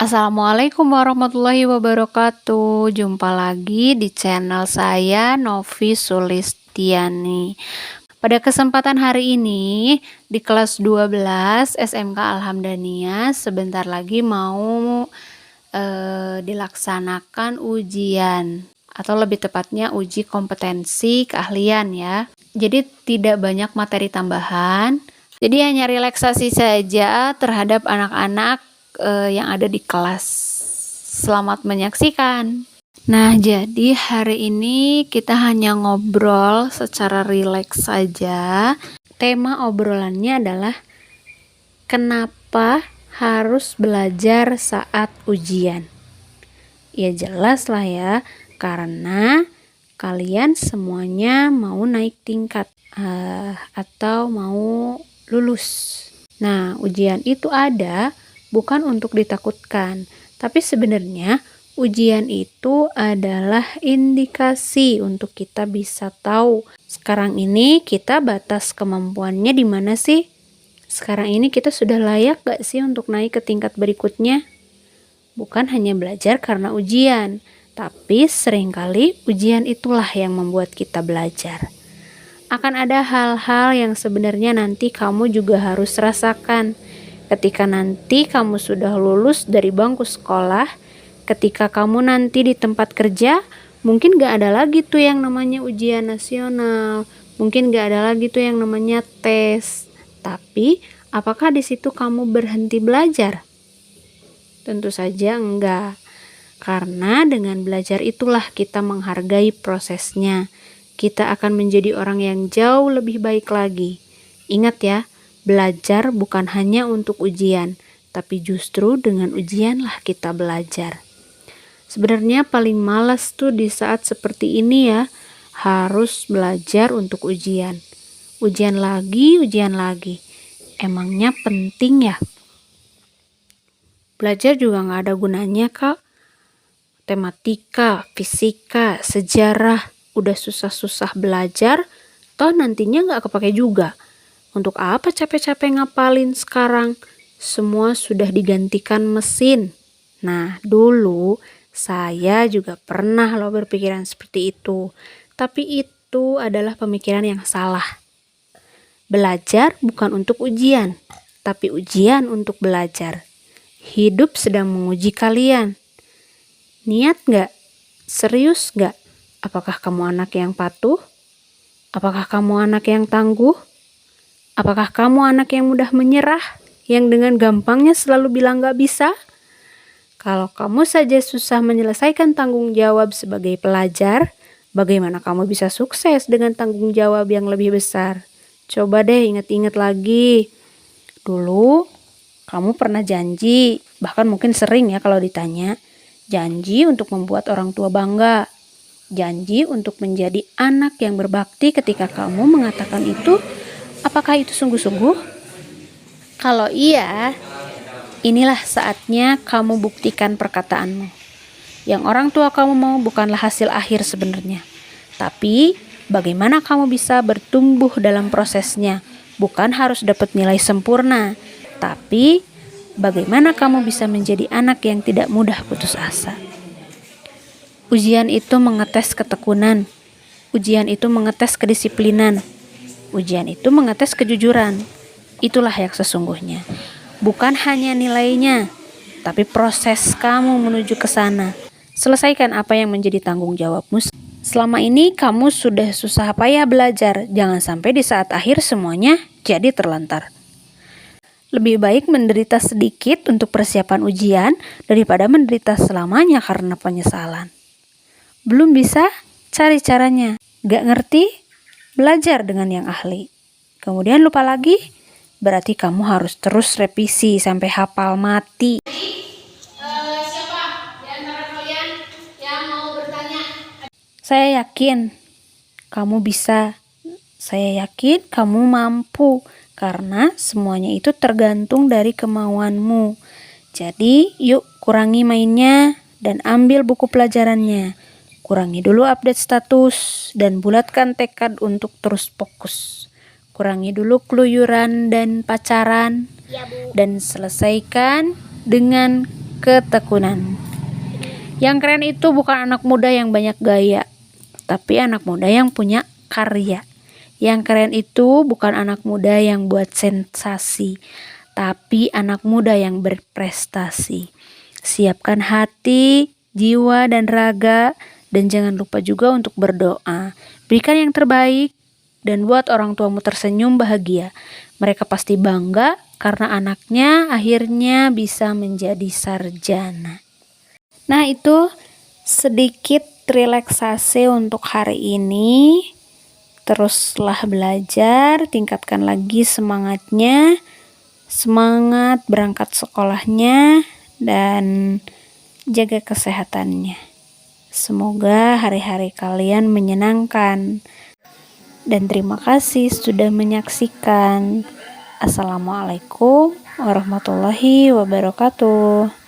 Assalamualaikum warahmatullahi wabarakatuh. Jumpa lagi di channel saya, Novi Sulistiani. Pada kesempatan hari ini di kelas 12 SMK Alhamdania sebentar lagi mau dilaksanakan ujian atau lebih tepatnya uji kompetensi keahlian ya. Jadi tidak banyak materi tambahan. Jadi hanya relaksasi saja terhadap anak-anak yang ada di kelas. Selamat menyaksikan. Nah, jadi hari ini kita hanya ngobrol secara rileks saja. Tema obrolannya adalah kenapa harus belajar saat ujian. Ya jelas lah ya, karena kalian semuanya mau naik tingkat atau mau lulus. Nah, ujian itu ada bukan untuk ditakutkan, tapi sebenarnya ujian itu adalah indikasi untuk kita bisa tahu sekarang ini kita batas kemampuannya di mana sih? Sekarang ini kita sudah layak gak sih untuk naik ke tingkat berikutnya? Bukan hanya belajar karena ujian, tapi seringkali ujian itulah yang membuat kita belajar. Akan ada hal-hal yang sebenarnya nanti kamu juga harus rasakan. Ketika nanti kamu sudah lulus dari bangku sekolah, ketika kamu nanti di tempat kerja, mungkin gak ada lagi tuh yang namanya ujian nasional, mungkin gak ada lagi tuh yang namanya tes. Tapi, apakah di situ kamu berhenti belajar? Tentu saja enggak. Karena dengan belajar itulah kita menghargai prosesnya. Kita akan menjadi orang yang jauh lebih baik lagi. Ingat ya, belajar bukan hanya untuk ujian, tapi justru dengan ujianlah kita belajar. Sebenarnya paling malas tuh di saat seperti ini ya, harus belajar untuk ujian. Ujian lagi, ujian lagi. Emangnya penting ya? Belajar juga gak ada gunanya kak. Matematika, fisika, sejarah, udah susah-susah belajar, toh nantinya gak kepake juga. Untuk apa capek-capek ngapalin sekarang? Semua sudah digantikan mesin. Nah, dulu saya juga pernah loh berpikiran seperti itu. Tapi itu adalah pemikiran yang salah. Belajar bukan untuk ujian, tapi ujian untuk belajar. Hidup sedang menguji kalian. Niat gak? Serius gak? Apakah kamu anak yang patuh? Apakah kamu anak yang tangguh? Apakah kamu anak yang mudah menyerah? Yang dengan gampangnya selalu bilang gak bisa? Kalau kamu saja susah menyelesaikan tanggung jawab sebagai pelajar, bagaimana kamu bisa sukses dengan tanggung jawab yang lebih besar? Coba deh ingat-ingat lagi. Dulu kamu pernah janji, bahkan mungkin sering ya kalau ditanya, janji untuk membuat orang tua bangga, janji untuk menjadi anak yang berbakti. Ketika kamu mengatakan itu, apakah itu sungguh-sungguh? Kalau iya, inilah saatnya kamu buktikan perkataanmu. Yang orang tua kamu mau bukanlah hasil akhir sebenarnya, tapi bagaimana kamu bisa bertumbuh dalam prosesnya. Bukan harus dapat nilai sempurna, tapi bagaimana kamu bisa menjadi anak yang tidak mudah putus asa. Ujian itu mengetes ketekunan. Ujian itu mengetes kedisiplinan. Ujian itu mengetes kejujuran. Itulah yang sesungguhnya. Bukan hanya nilainya, tapi proses kamu menuju ke sana. Selesaikan apa yang menjadi tanggung jawabmu. Selama ini kamu sudah susah payah belajar. Jangan sampai di saat akhir semuanya jadi terlantar. Lebih baik menderita sedikit untuk persiapan ujian daripada menderita selamanya karena penyesalan. Belum bisa? Cari caranya. Gak ngerti? Belajar dengan yang ahli. Kemudian lupa lagi? Berarti kamu harus terus revisi sampai hafal mati. Siapa di antara kalian yang mau bertanya? Saya yakin kamu bisa. Saya yakin kamu mampu. Karena semuanya itu tergantung dari kemauanmu. Jadi yuk kurangi mainnya dan ambil buku pelajarannya. Kurangi dulu update status dan bulatkan tekad untuk terus fokus. Kurangi dulu keluyuran dan pacaran. Ya, Bu. Dan selesaikan dengan ketekunan. Yang keren itu bukan anak muda yang banyak gaya, tapi anak muda yang punya karya. Yang keren itu bukan anak muda yang buat sensasi, tapi anak muda yang berprestasi. Siapkan hati, jiwa, dan raga, dan jangan lupa juga untuk berdoa. Berikan yang terbaik dan buat orang tuamu tersenyum bahagia. Mereka pasti bangga karena anaknya akhirnya bisa menjadi sarjana. Nah, itu sedikit relaksasi untuk hari ini. Teruslah belajar, tingkatkan lagi semangatnya. Semangat berangkat sekolahnya dan jaga kesehatannya. Semoga hari-hari kalian menyenangkan. Dan terima kasih sudah menyaksikan. Assalamualaikum warahmatullahi wabarakatuh.